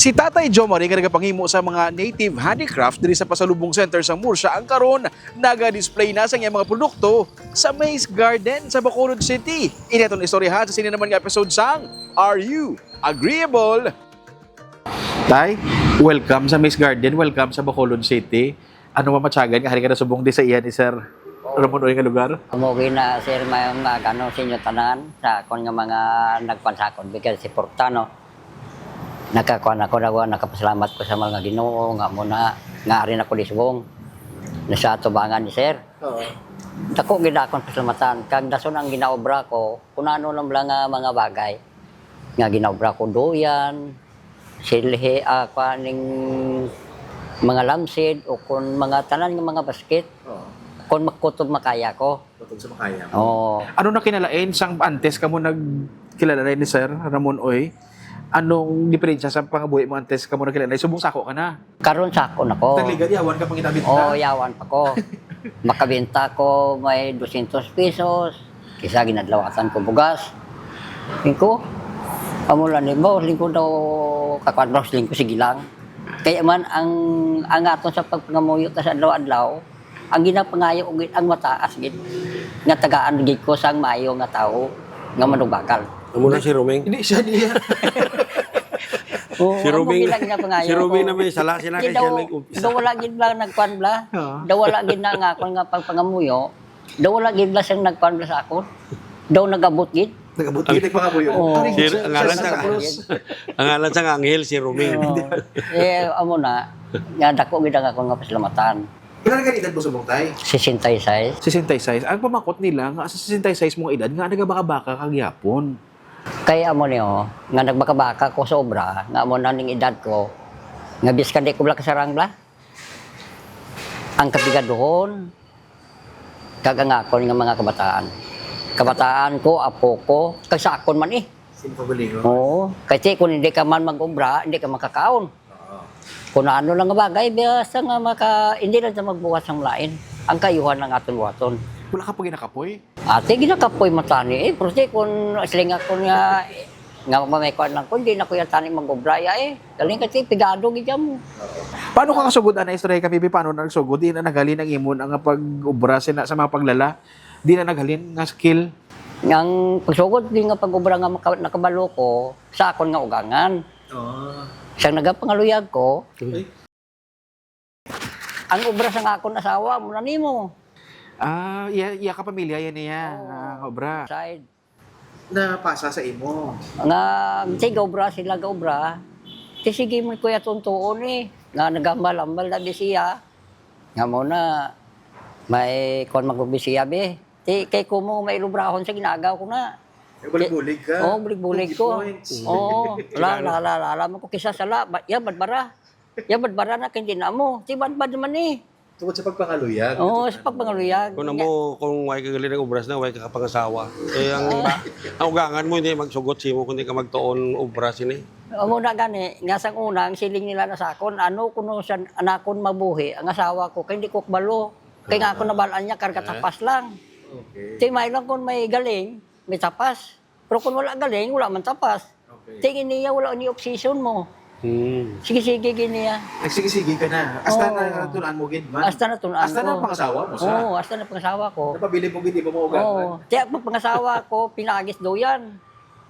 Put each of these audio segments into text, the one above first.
Si Tatay Jomari nga nagapanghimo sa mga native handicraft diri sa Pasalubong Center sa Murcia ang karon naga-display na sa iyang mga produkto sa Maze Garden sa Bacolod City. Inaton istoryahan sa sini naman nga episode sang Are You Agreeable? Tay, welcome sa Maze Garden, welcome sa Bacolod City. Ano mamatsagan nga hari ka na subong di sa iyan ni Sir Ramon Oy nga lugar? Umuwi na sir may magano sa inyo tanan sa kon nga mga nagpansakon because si Portano nakakuan ako daw nakapasalamat ko sa mga Ginoo nga muna nga rin ako lisbong na sa tubangan ni sir. Dako gid akong pasalamatan kag dason ang ginaobra ko kunano lang nga mga bagay nga ginaobra ko duyan silhi kaning mga lamsid o kun mga tanan nga mga basket. Kung magkutob makaya ko. Kutob sa makaya. Oo. Ano na kinalain sang antes kamo nagkilala ni Sir Ramon Oy? Anong diferensya sa pangabuhi mo antes kamo nagkilala? Subong sako ka na. Karon sako na ko. Tagliga yawan ka pang itabit Oo, na. yawan pa ko. Makabenta ko may 200 pesos. Kisa ginadlawatan ko bugas. Lingko. Pamulan ni mo, lingko daw kakuan bro, lingko sige lang. Kaya man ang aton sa pagpangamuyot sa adlaw-adlaw, ang ginapangayo ug ang mataas gid nga tagaan gid ko sang maayo nga tawo nga manubakal. Amo na si Romeng. Hindi siya niya. Oo, Si Romeng, ginapangayo si Romeng ko. na may sala sila kay siya nag-umpisa. Daw wala gid ba nagkuan bla? Daw wala gid na nga kon nga pagpangamuyo. Daw wala gid bla siyang nagkuan bla sa akon. Daw nagabot gid. Nagabot gid pangabuhi. Oo. Ang ngalan sa ang ngalan sa Angel si Romeng. Amo na nga dako gid ang akong nga pasalamatan. Kailan ka edad mo subong tay? 66. 66. Ang pamakot nila nga sa 66 mong edad nga nagabaka-baka kag yapon. Kaya amo niyo nga nagbaka-baka ko sobra nga amo na ning edad ko. Nga biskan di ko bla kasarang bla. Ang kapigadohon kag ang akon nga mga kabataan. Kabataan ko, apo ko, kag sa akon man eh. Sino pa galing? Oo. Kasi kung hindi ka man mag-umbra, hindi ka makakaon. Kung ano lang nga bagay, basta nga hindi lang sa magbuhat ng lain. Ang kayuhan ng aton buhaton. Wala ka pa ginakapoy? Ate, ginakapoy matani eh. Pero kung siling ako nga mamekuan lang ko, hindi na ko yung tani mag-ubraya eh. Galing kasi pigado gidya mo. Paano ka kasugod na istorya kami? Paano na nagsugod? Di na naghalin ang imon ang pag-ubra sa mga paglala? Di na naghalin nga skill? Ang pagsugod, di nga pag-ubra nga nakabalo ko, sa akon nga ugangan. Siyang nagapangaluyag ko, ang ubra sa nga akon asawa, muna nimo. Iya ka pamilya yan niya, obra. Side. Napasa sa imo. Nga, si gaubra sila gaubra, sige mo kuya tuntuon eh. Nga nagambal-ambal na bisiya. Nga muna, may kon magbisiya be. Kay ko mo may lubrahon sa ginagaw ko na. Bulig-bulig ka? Oo, bulig-bulig ko. Oo, alam mo ko kisa sala. Ya, badbara. Ya, badbara na hindi na mo. Si badbad naman eh. Tungkol sa pagpangaluyag. Oo, sa pagpangaluyag. Kung mo kung way ka galing ng obras na way ka kapangasawa. Eh ang ugangan mo hindi magsugot simo kundi ka magtuon obras ini. Amo na gani, nga sang unang siling nila na sa akon, ano kuno sa anakon mabuhi, ang asawa ko, kay hindi ko balo. Kay nga ako nabalaan niya, karga tapas lang. Okay. Kay may lang kung may galing, may tapas. Pero kung wala galing, wala man tapas. Okay. Tingin niya, wala ni oxygen mo. Sige-sige giniya. Nagsige-sige ka na. Hasta Oo. na tulaan mo gid man. Hasta na tunaan Hasta na pangasawa mo sa. Oo, hasta na pangasawa ko. Napabili mo gid mo Oo. ugagan. Kaya pag pangasawa ko, pinagis do yan.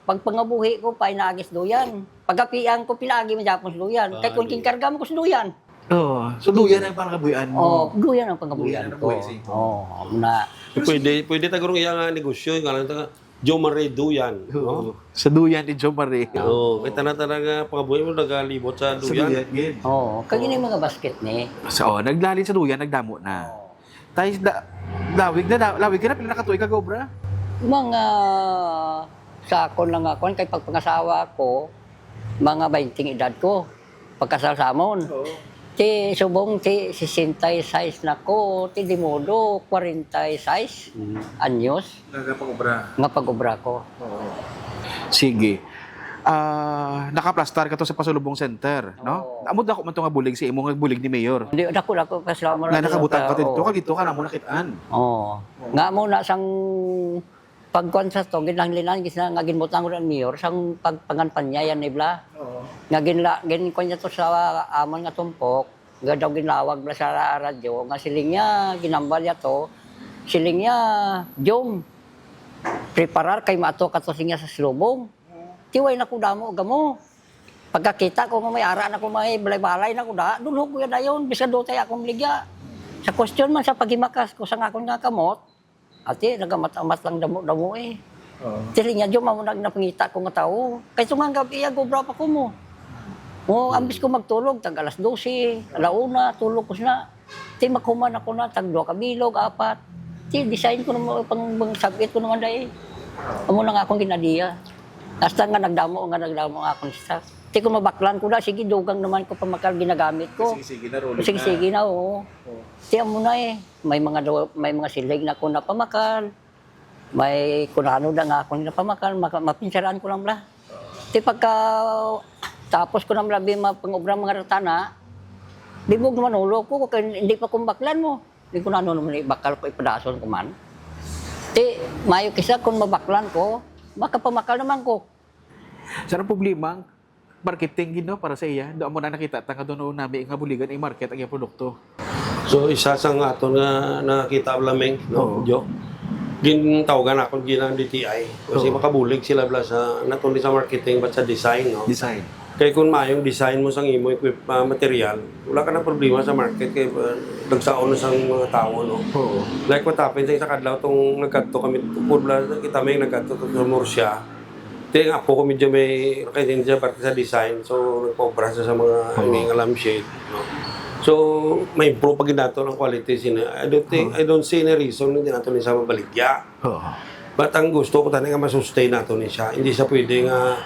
Pag pangabuhi ko, pinagis do yan. Pag-apian ko, pinagi mo Japon do yan. Kaya kung kinkarga mo ko sa do yan. Oo. So duyan ang pangabuyan mo. Oo, do yan ang pangabuhian Duyan ang ko. buhay sa imo. Oo, na. Pwede tagurong iya nga negosyo nga lang ta Jo Marie Duyan. Oo. Sa duyan ni Jomari. Oo, kay tanan-tanan nga pangabuhi mo nagalibot sa Sa duyan. duyan gid. Oo, kag ini mga basket ni. So, naglalin sa duyan, nagdamo na. Tayo, lawig ka na, pila nakatuig ka, Gobra? Mga sa akon lang akon, kay pagpangasawa ko, mga 20 edad ko, pagkasal sa amon. Oo. Ti subong ti 66 na ko, ti di modo 46 anyos Nagapang-obra. nga pag-ubra ko. Oo. Sige. Nakaplastar ka to sa Pasalubong Center, no? Oo. Amod ako man to nga bulig si imo nga bulig ni Mayor. Hindi dako kasama Nga nakabutang ka dito, kag dito ka na mo nakitaan. Oo. Nga mo na sang pagkuan sa to ginahanglan gis na nga ginbutang ko ng mayor sang pagpangan panyayan ni bla. Oo. nga gin ko niya to sa amon nga tumpok, nga daw ginlawag na sa radyo, nga siling niya, ginambal niya to, siling niya, Jom, preparar kay maato ka to siya sa silubong. Tiway na ko damo, gamo. Pagkakita ko may ara na ko may balay-balay na ko da, dulhog ko yan dayon, bisa do tayo akong ligya. Sa question man sa pagimakas ko sa akong nga kamot, ati, nagamat-amat lang damo eh. Siling niya, Jom, mamunag na pangita ko nga tao. Kaya sumanggap iya, gobra pa ko mo. Ambis ko magtulog, tag alas 12, alauna, tulog ko na. Ti maghuman ako na, tag 2 kabilog, 4. Ti design ko naman, pang sabit ko naman dahil. Amo na nga akong ginadiya. Hasta nga nagdamo nga akong sa. Ti ko mabaklan ko na, sige, dugang naman ko pamakal ginagamit ko. Sige na, rolling Sige na, oo. Ti amo na eh. May mga silig na ko na pamakal. May kunano na nga akong napamakal, mapinsaraan ko lang bla. Ti pagka tapos ko naman labi mapangobra mga ratana, bibog naman ulo ko, kaya hindi pa kumbaklan mo. Hindi ko na ano naman ibakal ko, ipadason ko man. Ti, mayo kisa kung mabaklan ko, makapamakal naman ko. Sa problema, marketing gino para sa iya. Doon mo na nakita, tanga doon namin nga buligan i-market ang iyang produkto. So isa sa nga ato nga nakita lameng, no, Jo. Gintawagan ako ginang DTI kasi makabulig sila bla sa not only sa marketing but sa design, no. Design. Kaya kung mayong design mo sang imo material, wala ka na problema sa market kay nagsaon na sang mga tao, no. Oo. Like what happened sa kadlaw tong nagkadto kami tungkol bla kita may nagkadto sa Murcia. Ting apo ko medyo may kay din siya parte sa design, so nagpobra sa mga hanging lampshade, no. So may improve pag nato ng quality sina. I don't see any reason hindi nato ni sa mabaligya. But ang gusto ko tani nga ma-sustain nato ni siya. Hindi siya pwede nga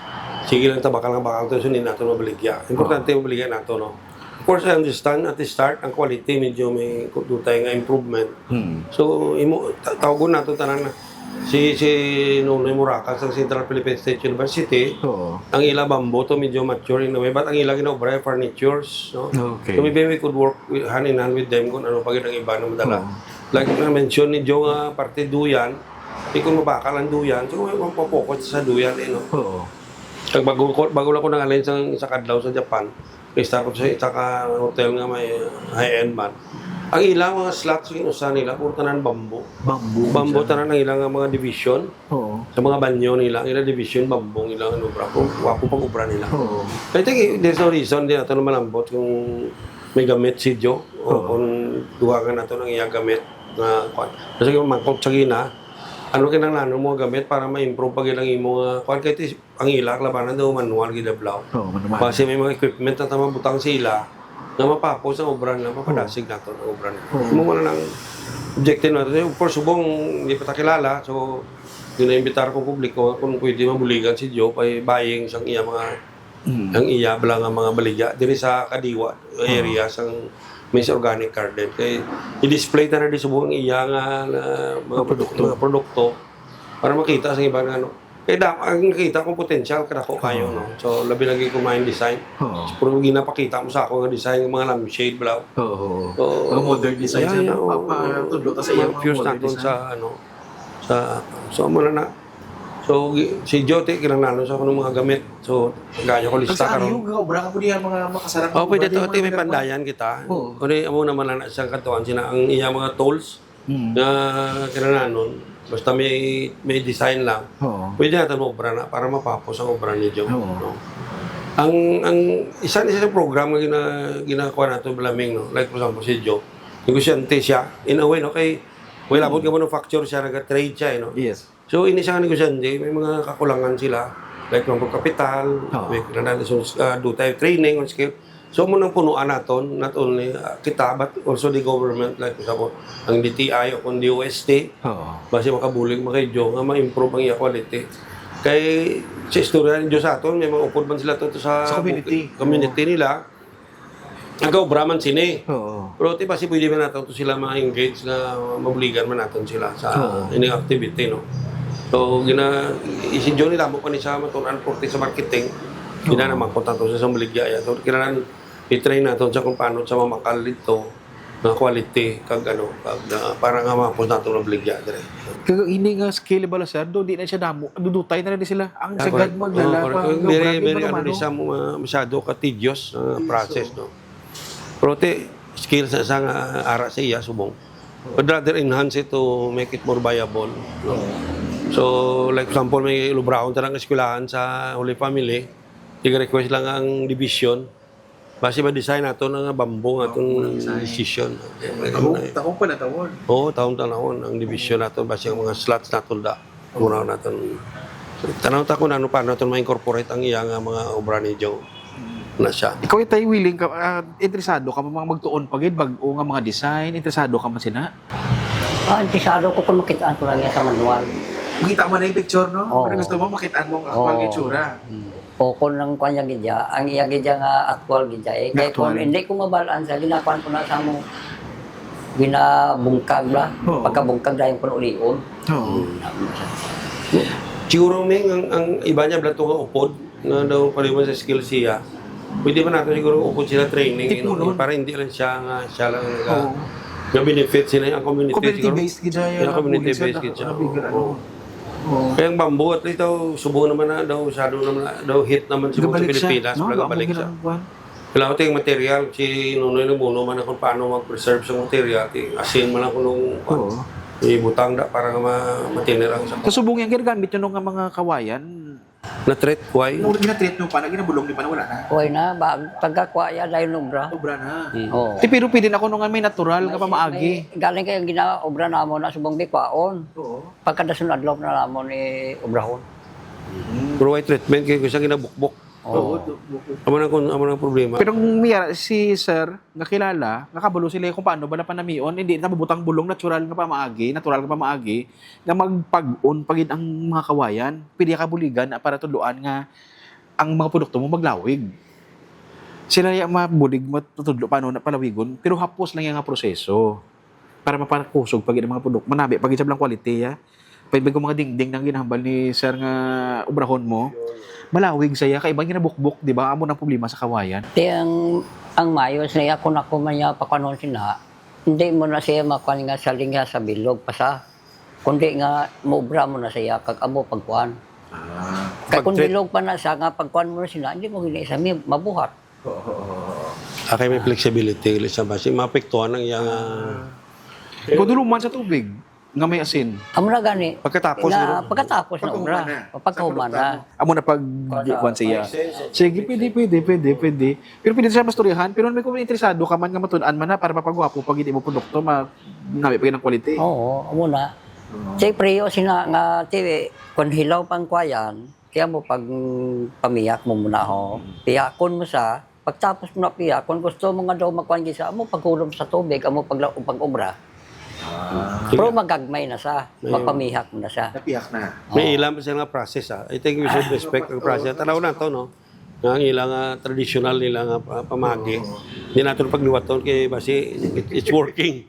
sige lang tabakal to so hindi nato mabaligya. Importante mabaligya nato, no. Of course I understand at the start ang quality medyo may dutay nga improvement. So imo tawagon nato tanan na si Nonoy Murakas ng Central Philippine State University. Ang ila bambo to medyo mature in a way, but ang ila ginobra furnitures, no? Okay. So maybe we could work hand in hand with them kung ano pag ang iba na madala. Like na mention ni Joe nga parte duyan, kung mabakal ang duyan, so may mapapokot sa duyan, eh, no? Pag bago lang ko nang alin sa kadlaw sa Japan, kay start ko sa hotel nga may high-end man. Ang ilang mga slots yung usa nila, puro tanan bambo. Bambo tanan ang ilang mga division. Sa mga banyo nila, ang ilang division, bambong ilang ubra. Wapo pang ubra nila. I think there's no reason din nato na malambot kung may gamit si Joe o kung duwagan nato ng iya gamit na kwan. Kasi kung mangkot sa gina, ano kinanglan mo gamit para ma-improve pag ilang imo kwan kay ang ila labanan daw manual gidablaw. Kasi may mga equipment na tama butang sila na mapapos ang obra na mapadasig nato ang obra na. Mo wala nang objective nato. Of course, subong hindi pa ta kilala, so ginaimbitar ko publiko kung pwede mabuligan si Joe ay buying sang iya mga ang iya bala nga mga baligya diri sa Kadiwa area sang Miss Organic Garden kay i-display ta na di subong iya nga mga produkto para makita sa ibang ano. Kaya ang nakita kong potensyal kadako kayo, no. So labi lagi ko main design. Puro ginapakita mo sa ako nga design ng mga lampshade bla. So modern design yeah, na tudlo ta sa iya fuse naton sa ano sa so mo na. So si Jote kinahanglan sa kuno mga gamit. So gayo ko lista karon. Yung obra ka po diyan mga makasarap. Pwede to may pandayan kita. Kundi amo naman na siyang katuan sina ang iya mga tools na kinahanglan nun. Basta may design lang. Pwede natin obra na para mapapos ang obra ni Joe. No? Ang isa sa program na ginagawa natin Blaming, no? Like for example si Joe, negosyante siya, in a way, no? Kay wala po ka manufacture siya, nag-trade siya, no? Yes. So ini siya negosyante, may mga kakulangan sila. Like for kapital, may do tayo training on skill. So mo nang punuan naton not only kita but also the government like sa ang DTI o kung DOST. Base makabulig makidyo nga ma-improve ang iya quality. Kay sa istorya ni Diyos aton may mga upod man sila to sa community nila. Nagaobra man sini. Pero ti basi pwede man naton to sila ma-engage na mabuligan man naton sila sa ining activity, no. So isin John nila mo pa ni sa matunan porte sa marketing. Gina naman ko tato sa maligya ya. So kailangan i-train natin sa kung paano sa mamakal dito nga quality kag para nga mapos nato ng bligya dire. Kaya hindi nga scalable sir, do di na siya damo. Dudutay na rin sila. Ang sagad maglala pa. Very ano sa masyado ka tedious process no. Pero skills na sa ara sa iya subong. But rather enhance it to make it more viable. No? So like example may lubrahon tarang eskwelahan sa Holy Family, i-request lang ang division. Base ba design nato nga bamboo atong decision. Takong pa na tawon. Oo, taon-taon ang division nato base ang mga slots nato da. Muna naton. Tanaw ta kung ano paano nato ma-incorporate ang iya nga mga obra ni Joe na siya. Ikaw itay willing ka, interesado ka mga magtuon pagid bag-o nga mga design, interesado ka man sina? Antisado ko kung makitaan ko lang yan sa manual. Makita mo na yung picture, no? Oo. Kung gusto mo, makitaan mo ang Oo. actual itsura. O kung ng kanya gidya, ang iya gidya nga actual gidya eh. Kaya kung Actual. hindi ko mabalaan sa ginakuan ko na sa mo, ginabungkag ba? Oo. Pagkabungkag dahil ko ulion. Oo. Siguro may ang iba niya blato nga upod na daw paliwan sa skill siya. Pwede ba natin siguro upod sila training Tipulon. para hindi lang siya lang Oo. nga benefit sila ang community, siguro. Community-based gid siya. Yeah, community-based gid siya. Oo. Kaya ang bamboo at least daw subong naman na daw shadow naman daw hit naman siguro sa Pilipinas pala balik siya. Kailangan ko yung material si Nunoy Nabuno man kung paano mag-preserve sa material asin man lang kung Oo. ibutang da para nga matinir ang sa Kasubong yung ginagamit yun ng mga kawayan. na threat why Nung ginatreat nyo pa, ginabulong niyo pa na wala na. Huwag na, pagkakuha ya dahil nubra. Obra na. Oo. Pero pwede na ako nung may natural nga pamaagi. Galing kayong ginaobra na mo na subong bikwaon. Oo. Pagkadasun adlaw na lamon ni obrahon. pero why treatment kaya ko siya ginabukbok Oo. amo na problema Pero kung miya, si sir, nga kilala, nakabalo sila kung paano ba na panamion, hindi na mabutang bulong natural nga pamaagi, nga magpag-on pagid ang mga kawayan, pwede ka buligan para tuluan nga ang mga produkto mo maglawig. Sila yung mabulig, matutudlo paano na palawigon, pero hapos lang yung nga proseso para mapanakusog pagid ang mga produkto. Manabi, pagid sa blang quality, ya. Pwede ko mga dingding nang ginahambal ni sir nga obrahon mo, malawig saya kay ibang ginabukbok, di ba? Amo ng problema sa kawayan. Di ang mayos na ako na kumanya pakanon sina, hindi mo na siya makuha nga sa lingga sa bilog pa sa. Kundi nga mobra mo na siya kag amo pagkuan. Kaya kung bilog pa na siya nga pagkuan mo na sila, hindi mo gina isa mabuhat. akay may flexibility sa base maapektuhan ang iyang Ikaw duluman sa tubig, nga may asin. Amo na gani. Pagkatapos na pagkatapos na obra. Pagkahuman na. Amo na pag-kuan siya. Sige, pwede. Pero pwede siya masturyahan. Pero may kung interesado ka man nga matunan man na para mapagwapo pag hindi mo produkto, nabi pa ng quality. Oo, amo na. Say priyo sina nga ti kun hilaw pang kwayan, kaya mo pag pamiyak mo muna ho. Piyakon mo sa pagtapos mo na piyak, kung gusto mo nga daw magkuan gisa, amo pagkulom sa tubig, amo pag-obra. Pero magagmay na sa, mapamihak mo na siya. Napiyak na. may ilang pa sila nga process I think we should respect ang process tanaw na to no nga ang ilang traditional nila nga pamagi hindi natin pagliwaton kay basi it's working.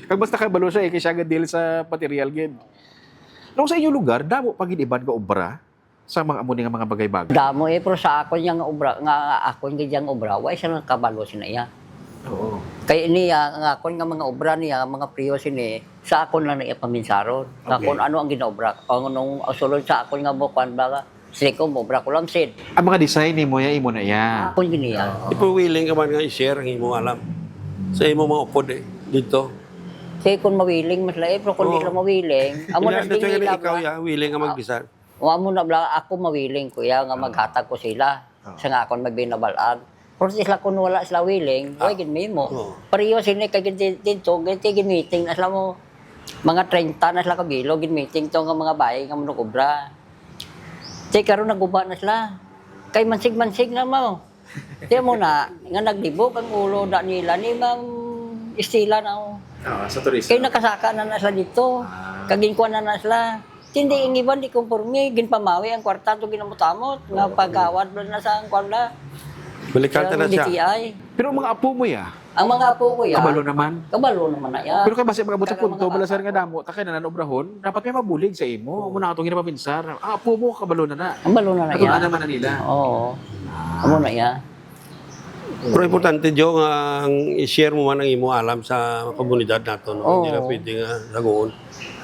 Kag basta kabalo siya kay siya deal sa material gid. Nung sa inyong lugar, damo pagid iban ka obra sa mga amo nga mga bagay-bagay. Damo pero sa ako nga obra, nga ako nga diyang obra, way siya nang kabalo sina iya. Oo. Kaya niya, nga ako nga mga obra niya, mga priyo sini, sa ako lang na ipaminsaron. Nga Okay. kung ano ang ginaobra. Kung anong sulod sa ako nga bukan, baka, sige ko, obra ko lang sid. Ang mga design ni mo ya imo na ya. Ako giniya. Ipo willing ka man nga i-share ang imo alam sa imo mga upod dito Sige kung mawiling, mas lahi, pero kung hindi lang mawiling, amo na Ina- ding ikaw ikaw ya willing ka mag-design Amo na bla, ako mawiling, kuya, nga maghatag ko sila. Sa nga akong magbinabalag. Pero sila kung wala sila willing, huwag mo. Pariyo sila kay dito, ganti meeting na sila mo, mga 30 na sila kabilo, meeting to nga mga bahay nga mga kubra. Sige, karon naguba na sila. Kay mansig-mansig na mo. Tiyan mo na, nga naglibog ang ulo na nila ni Ma'am Estila na ako. Sa turista. Kay nakasaka na sila dito. Kaginkuan na sila. Hindi ang iban, di conforme, ginpamawi ang kwarta to ginamutamot. Nga pagkawad na sa ang kwarta. balikan ta na siya DTI. Pero ang mga apo mo ya, Ang mga apo ko yan, kabalo naman. kabalo naman na yan. Pero kay base mga sa Taga punto, mga balasar nga damo, takay na nanobrahon, dapat may mabulig sa imo. Muna ka itong ginapapinsar. Ang apo mo, kabalo na na. Ang balo na na Natulaan yan. naman na nila. Oo. Amo na yan. Pero importante, Jo, nga ang i-share mo man ang imo alam sa komunidad nato. No? Hindi na pwede nga lagoon.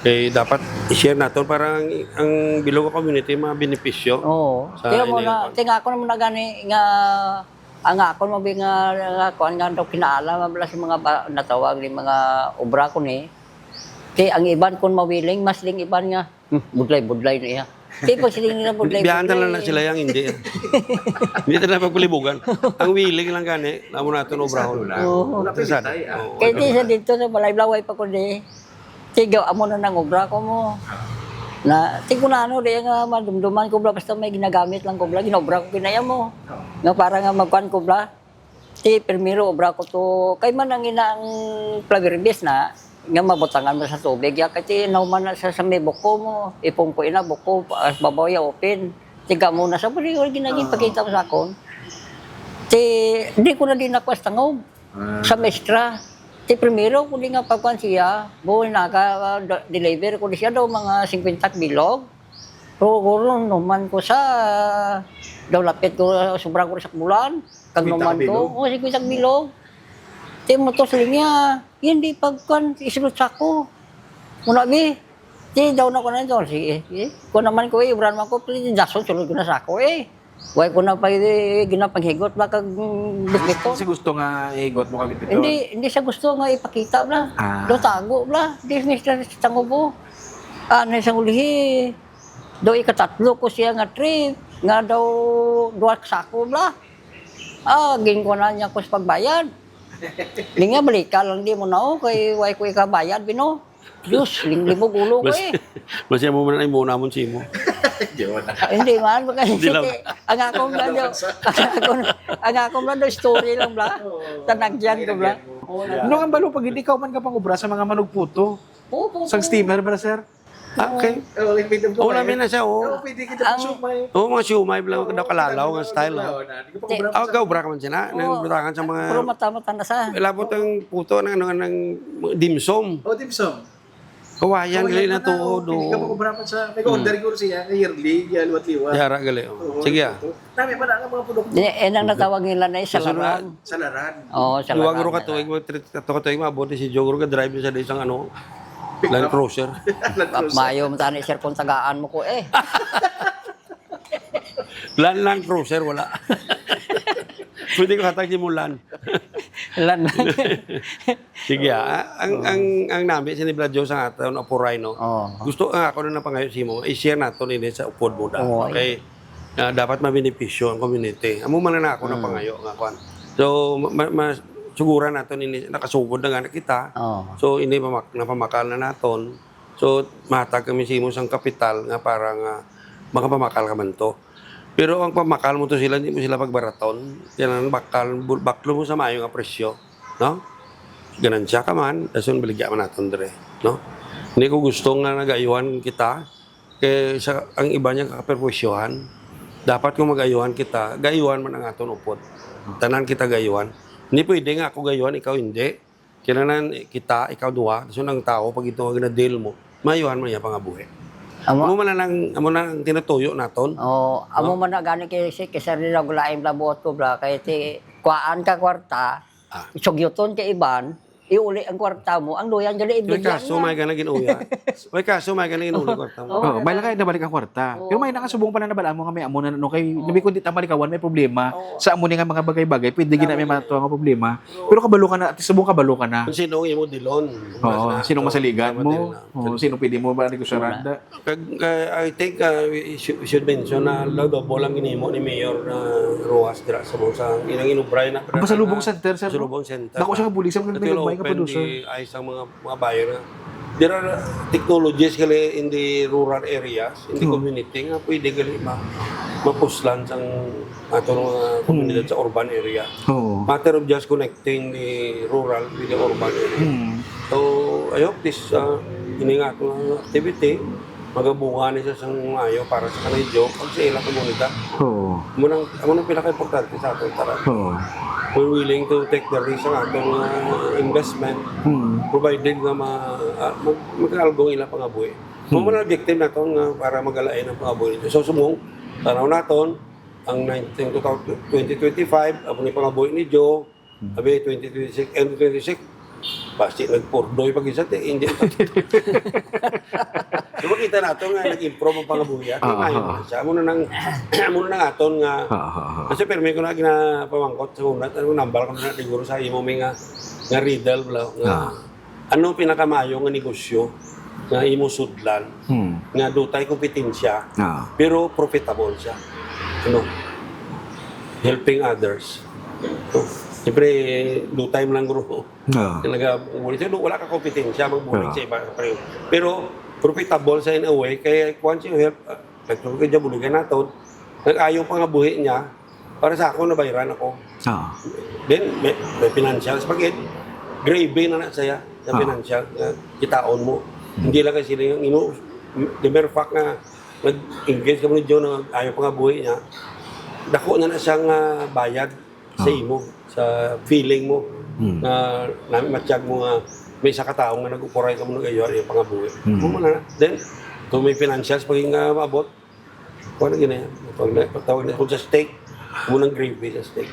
Kaya dapat i-share nato para ang Bilog community mga-benepisyo. Oo. Sa Kaya mo inyo. na, tinga ko naman na gani nga, ang ako mo nga kuan nga daw kinaalam mabala si mga natawag ni mga obra ko ni. Kaya ang iban kun mawiling, mas ling iban nga, budlay niya. Kaya pag siling nila budlay. Biyahan lang na sila yung hindi. Hindi na pagkulibugan. Ang willing lang gani, namo nato no obrahon. Oo. Interesado. Kaya di sa dito sa balay-blaway pa ko di. Tigaw amo na nang obra ko mo. Na tingko na ano di nga madumduman ko bla basta may ginagamit lang ko bla ginobra ko kinaya mo. Nga para nga magkuan ko bla. Ti primero obra ko to kay man ang inaang plagrebis na nga mabutangan mo sa tubig ya kay nauman na sa may buko mo ipong ko ina buko as babaw ya open. Tiga mo na sa bali ginaging pakita mo sa akon. Ti di ko na din ako tangob sa mestra. Ti primero ko nga pagkuan siya, buhay naka-deliver ko siya daw mga 50 bilog. Pero guro naman ko sa daw lapit ko sobrang ko sa bulan. Kag naman ko, 50 bilog. Ti mo to niya, hindi pagkuan isulot sa ko. Muna bi, ti daw na ko na ito. Sige, ko naman ko ibran man ko, pili jason sulod ko na sa ko Way ko na pa ginapanghigot ba kag bitbiton. Kasi gusto nga igot mo kami dito. Hindi siya gusto nga ipakita bla. Do tago bla. Di Mr. Tango po. Ano sa ulihi. Do ikatatlo ko siya nga trip. Nga daw duwa sako bla. Gin ko na niya ko sa pagbayad. Di nga balika lang di mo na kay way ko ikabayad bino. Diyos, limog ulo ko Masya mo man ay muna mo si mo. Hindi man, Hindi lang. ang akong bla do story lang bla. Tanagyan ko bla. Ano ang balo pag hindi ka man ka pang obra sa mga manugputo? Sang steamer ba sir? Okay. Oo, namin na siya, oo. Pwede kita sumay. Oo, mga siumay, daw kalalaw nga style. Gaw, bra ka man siya na. Nang butakan sa mga... Puro mata-mata na sa. Labot ang puto ng dimsum. Dimsum. Kawayan, gali na to. Hindi ka mag-obra man sa... May ka-order ko siya, yearly, liwat-liwat. Yara, gali. Sige ah. Dami pa na ang mga produkto. Ang natawag nila na sa laran. Sa laran. Oo, sa Luwag laran. ro ka tuwing, katuwing mabuti si Joe ro ka drive sa isang Land Cruiser. Mayo mo tani sir kung tagaan mo ko Land Cruiser, wala. Pwede ko hatag mo land. Lan. Sige ang namin, sinibla Diyos ang ato, apuray, no? Oo. Gusto nga ako na napangayon si mo, i-share nato nila sa upod mo da. Oo, Okay? Dapat mabinipisyo ang community. Amo man na ako napangayo nga kwan. So, sugura nato nini nakasugod na nga na kita. Oo. So, ini napamakal na naton. So, mahatag kami si mo sang kapital nga para nga makapamakal ka man to. Pero ang pamakal mo to sila, hindi mo sila pagbaraton. Yan ang baklo mo sa mayo nga presyo. No? Ganansya ka man, dasun baligya man naton dire. No? Hindi ko gusto nga nag-ayuhan kita. Kaya ang iba niya kakaperwisyohan. Dapat kung mag-ayuhan kita, gayuhan man ang aton upod. Tanan kita gayuhan. Hindi pwede nga ako gayuhan, ikaw hindi. Kailangan kita, ikaw duwa. Dasun ang tao, pag ito ang deal mo, mayuhan man niya pangabuhi. Amo man ang tinutuyo naton. Amo man na gani kay sir nila gulaim la buot ko bla kay ti kuan ka kwarta. Sugyuton kay iban, iuli ang kwarta mo, ang duyan gali May ibigyan. kaso, may ganang ginuya. May kaso, may ganang ginuya kwarta mo. Oh, may lakay na balik ang kwarta. Pero may nakasubong pa na nabalaan mo nga may amo na no kay nabi kun di ta malikawan may problema. Sa amo ni nga mga bagay-bagay, pwede gina may matuwa nga problema. Pero kabalo ka na, at subong kabalo ka na. Kung sino ang imo dilon. Oo, sinong masaligan mo? Oo, sino pwede mo ba negosyoranda? I think we should mention na double ang ginimo ni Mayor Rojas dira sa inang inubray na. Ang pasalubong center, sir. Pasalubong center. Dako siya ka bulis ang nagbay ka producer. Ay sa mga buyer na. There are technologies gali in the rural areas, in the community nga pwede gali mapuslan sang ato mga komunidad sa urban area. Oo. Matter of just connecting the rural with the urban area. So, I hope this nga itong activity, magabunga niya sa maayo para sa kanidyo pag sa ilang komunidad. Oo. Munang pinaka-importante sa ating taran. Oo. We're willing to take the risk ang atong investment provided nga mag-algong ilang pangabuhi. Kung mga objective naton nga para magalain ang pangabuhi nito. So, sumong, tanaw naton, ang 2025, ako ni pangabuhi ni Joe, sabi 2026, end 26, basta nagpordoy pag-isa, hindi ito. So makita nato nga, nag-improve ang pangabuhi. At ngayon na siya, muna nang aton nga, kasi pero may ko na ginapamangkot sa unat, ano nambal ko na siguro sa imo may nga riddle, nga, ano pinakamayo nga negosyo, nga imo sudlan, nga dutay kompetensya, pero profitable siya. Ano? Helping others. So, siyempre, dutay mo lang guro. Talaga, wala ka kompetensya, magbulig sa iba. Pero, profitable sa in a way, kaya once you help, nagtulog ka dyan, buligan natin, nag-ayaw pa nga buhi niya, para sa ako, nabayaran ako. Then, may financials. Pag gravy na saya sa financial, kitaon mo. Hindi lang kasi sila yung the mere fact na nag-engage ka mo ni John na ayaw pa nga buhi niya, dako na siyang bayad sa imo, sa feeling mo, na matiyag mo nga may isa kataong nga nag-upuray ka mo nag-ayo yung pangabuhi. Then, kung may financials paging maabot, kung ano gina yan, pagtawag na kung sa steak, munang gravy sa steak.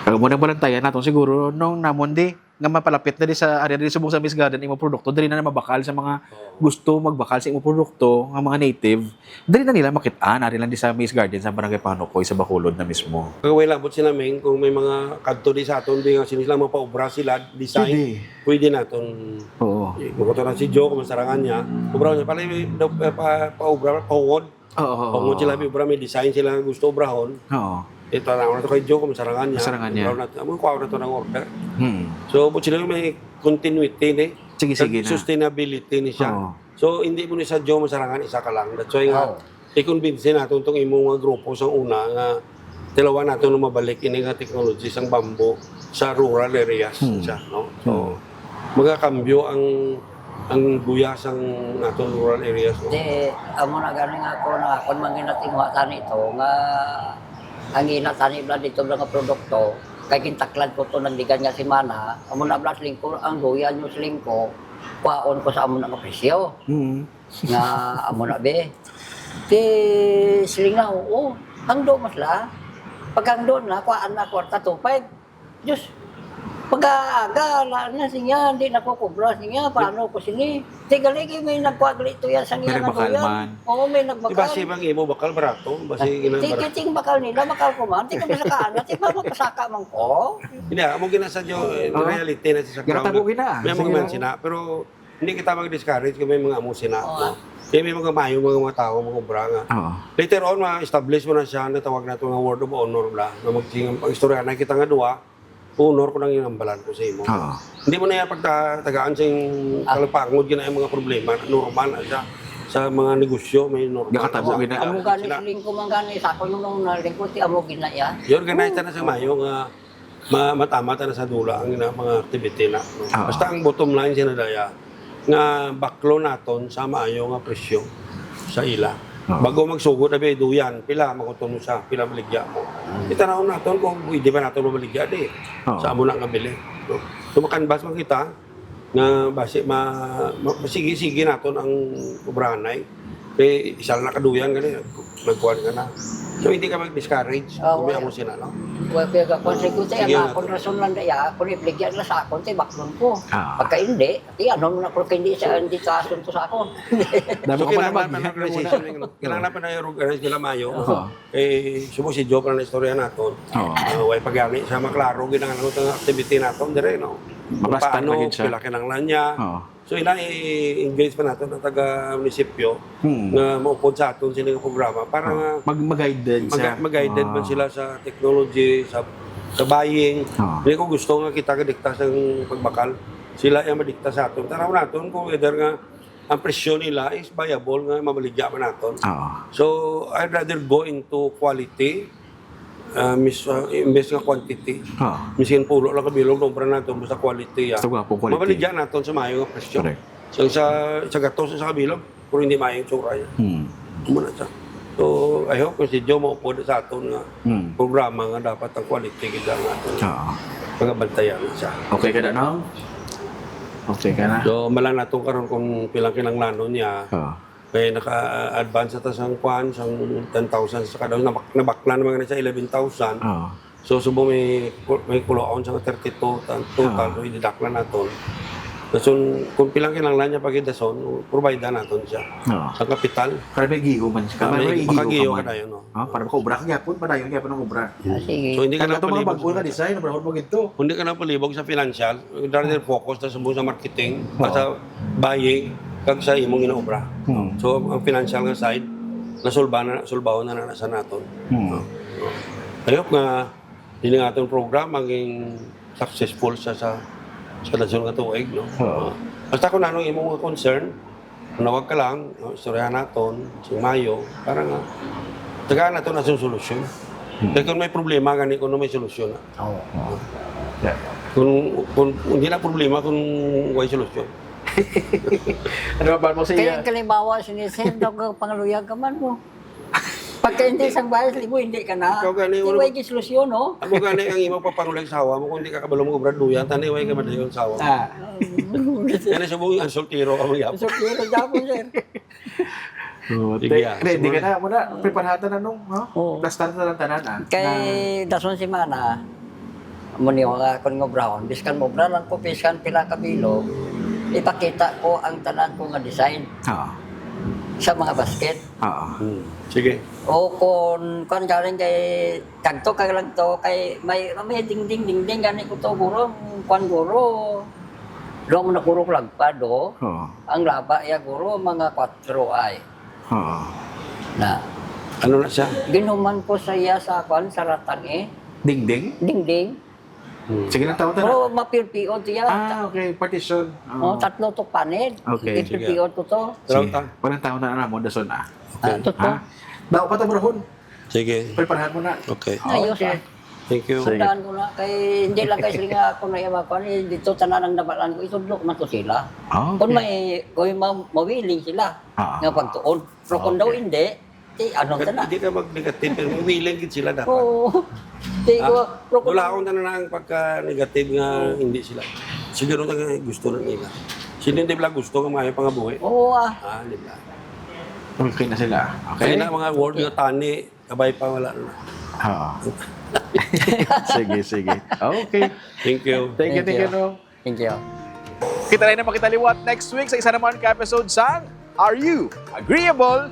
Kaya munang balantayan natin siguro nung namundi nga mapalapit na di sa area di subong sa Miss Garden imo produkto dili na mabakal sa mga gusto magbakal sa imo produkto nga mga native dili na nila makit-an ari lang di sa Miss Garden sa Barangay Panukoy sa Bacolod na mismo. Kung may labot sila ming kung may mga kadto di sa aton di nga sila mapaobra sila design pwede naton. Makoto na si Joe kung masarangan niya obra niya pala pa-obra pawod. Pawod sila obra may design sila gusto obrahon. Ito na ako na ito kay Joe kung masarangan niya. Among kuha na ito ng order. So, but sila may continuity ni. Sige na. Sustainability ni siya. So, hindi mo ni sa Joe masarangan, isa ka lang. That's why nga, i-convince natin itong imong mga grupo sa una nga tilawan natin na mabalik ini nga technology sang bamboo sa rural areas siya. No? So, magkakambyo ang buyas ang natin rural areas. No? Di, amo na galing ako na kung manginatingwatan ito nga ang inatanim na dito mga produkto, kay kintaklan ko ito nagdigan nga si Mana, amo na blas lingko, ang duyan yung lingko, kuhaon ko sa amo na presyo. Nga amo na be. Di siling na, oo, hangdo mas la. Pag hangdo na, kuhaan na kwarta 2.5. Diyos, pag-aaga, na siya, hindi nakukubra siya, paano ko sini? Tigaligi, may nagkwagli ito yan sa May nga nagbakal man. Oo, may nagbakal. Basi bang imo bakal barato? Basi ginabarato. Ting bakal nila, bakal ko man. Ting masakaan na, ting mapasaka man ko. Hindi, amo ginasa jo reality na sa Ginatabo gina. May mga man sina, pero hindi kita mag-discourage kung may mga amo sina. Kaya may mga mayo mga tao, mga obra nga. Later on, ma-establish mo na siya, natawag na ito nga word of honor na magsingang pag-istorya na kita nga duwa, honor ko nang inambalan ko sa imo. Hindi mo na yan pagtagaan sa yung kalapangod, gina yung mga problema, normal na siya. Sa mga negosyo, may normal. Ginatabo gina. Amo gani siling ko man gani sa ako nung nalingkod ti amo gina ya. I-organize na sa mayo nga matama na sa dula ang mga activity na. No? Basta ang bottom line sinadaya nga baklo naton sa maayo nga presyo sa ila. Bago magsugod na ba duyan, pila makuton mo siya, pila maligya mo. Itanawon naton kung pwede ba naton maligya di. Sa amo na nga bili. So makanbas man kita nga base sige naton ang obranay. Kaya isa na kaduyan gani nagkuhan ka na. So hindi ka mag-discourage kung may amo sila, no? Kaya konsekwente yan, kung rason lang daya, kung ibigyan na sa akon, baklon ko. Pagka hindi, ano na kung hindi sa asunto sa akon. So kailangan pa ng organization, kailangan pa na i-organize nila mayo. Sumo si Joe pa na istorya natin. Way pagani sa maklaro, ginangan ng activity natin, dire, no? Paano, pila kinanglan niya. So i-engage pa natin ang taga-munisipyo na maupod sa atin sila ng programa para nga mag-guided man sila sa technology, sa buying. Hindi ko gusto nga kita kadikta sa pagbakal. Sila yung madikta sa atin. Tanaw natin kung whether nga ang presyo nila is viable nga mamaligya man natin. So I'd rather go into quality imbes nga quantity. Miskin pulo lang kabilog nombra natin sa quality. Mabaligyan natin sa maayong presyo. So sa gatos sa kabilog, kung hindi maayong tsura yan. Muna siya. So I hope kung si Joe maupod sa atin nga programa nga dapat ang quality kita natin. Pagabantayan siya. Okay ka na, no? Okay ka na. So malang natin karon kung pilang kinanglanon niya, Kaya naka-advance ata sang kwan, sang 10,000 sa kada. Nabakla naman nga sa 11,000. Oo. So, subo may kuloon sa 32 total. So, ididakla natin. So, kung pilang kinanglan niya pagidason, provide na natin siya. Oo. Sa kapital. Para may giho man siya. Makagiyo ka tayo, no? Para makaubra ka gyapon, padayon gyapon ng ubra. Sige. So, hindi ka Kaya na ito mga palibog. bago nga design, brahon mo ginto. Hindi ka na palibog sa financial. Dahil focus na sa marketing, sa buying, kag sa imong inaobra. So, ang financial nga side, nasulbaho na nasa naton. Ayok nga, hindi nga itong program maging successful sa nasyon nga tuig, no? Basta kung anong imong mga concern, manawag ka lang, no? Istoryahan naton, si Mayo, para nga, tagaan natin na solusyon. Dahil kung may problema, gani kung may solusyon. Oo. Kung hindi na problema, kung may solusyon. Ano ba mo sa Kaya iya? kalimbawa, sinisend ako pangaluyag ka man mo. Pagka hindi isang bayas, libo, hindi ka na. Ikaw gani, Hindi ulo- mo solusyon, no? Ako gani ang imong papangulang sawa mo, kung hindi ka kabalo mo obrad duyan, taniway ka madayon sawa mo. Kaya subong ang soltero ka mo yapon. So, kaya Japon, sir. Sige, Ready ka na, muna, preparahatan na nung, ha? Oo. Plastar na lang tanan, ah. Kay dason si Mana, muni ko nga kung nga brown, biskan mo brown lang po, biskan pila kabilo, ipakita ko ang tanan ko nga design Oo. sa mga basket. Oo. Sige. O kung galing kay tagto ka lang to kay may ding gani ko to guro kwan guro do mo na guro lagpa do Oo. ang laba ya guro mga 4 ay Oo. na Ano na siya? ginuman ko sa iya sa kwan sa ratang Ding-ding? dingding Sige lang, tawag pero mapirpio tiya okay, partition. o tatlo to paned Okay, ipirpio to to Sige. Walang taon na mo, dason, ah. to Ha? Daw pa ito, brahon. Sige. Preparahan mo na. Okay. ayos Okay. Thank you. Sige. Tandaan ko na, kay hindi lang kay sila ako na iba ko, dito tanan ang nabalaan ko, itudlok man to sila. Kung may, mawiling sila, Ah. nga pagtuon. Pero kung daw hindi, anong tanan? Hindi ka mag-negative, pero willing gid sila dapat. Oo. Di ko, pero kung Wala akong na ang pagka-negative nga hindi sila. Siguro na gusto na nila. Sino hindi pala gusto nga mga pangabuhi? oo Nila. Okay na sila. Kaya Okay? na mga word nga tani, kabay pa wala na. Oo. Sige, sige. Okay. Thank you. Thank you, Thank you. no? Thank you. Kita rin na makitaliwat next week sa isa naman ka-episode sa Are You Agreeable?